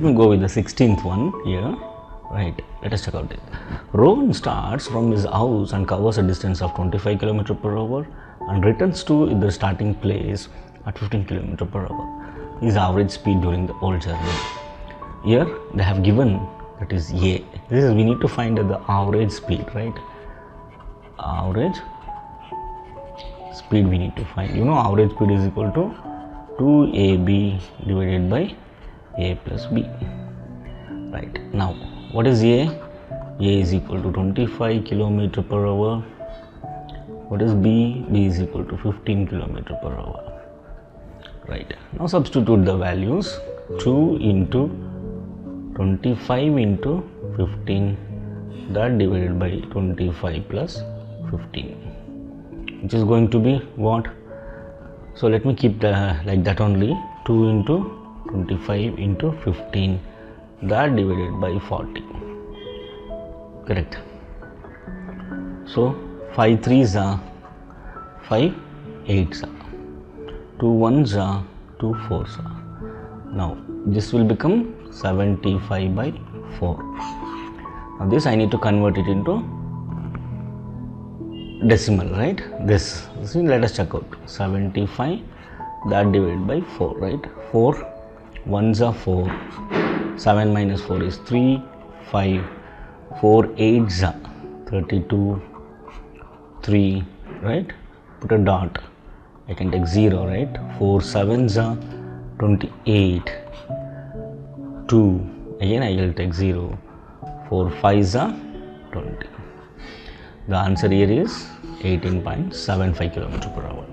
me go with the 16th one here. Right, let us check out it. Rohan starts from his house and covers a distance of 25 km per hour and returns to the starting place at 15 km per hour. His average speed during the whole journey. Here they have given that is A. This is we need to find the average speed, right? Average speed we need to find. You know, average speed is equal to 2AB divided by A plus B. Right, now what is A? A is equal to 25 km per hour. What is B? B is equal to 15 km per hour. Right, now substitute the values. 2 into 25 into 15, that divided by 25 plus 15, which is going to be what? So let me keep the like that only. 2 into 25 into 15, that divided by 40. Correct. So 5 3s are 5 8s are 2 1s are 2 4s are. Now this will become 75 by 4. Now this I need to convert it into decimal, right? This, so let us check out. 75, that divided by 4, right? 4 1s are 4, 7 minus 4 is 3, 5, 4 8s are 32, 3, right? Put a dot, I can take 0, right? 4 7s are 28, 2, again I will take 0, 4 5s are 20. The answer here is 18.75 km per hour.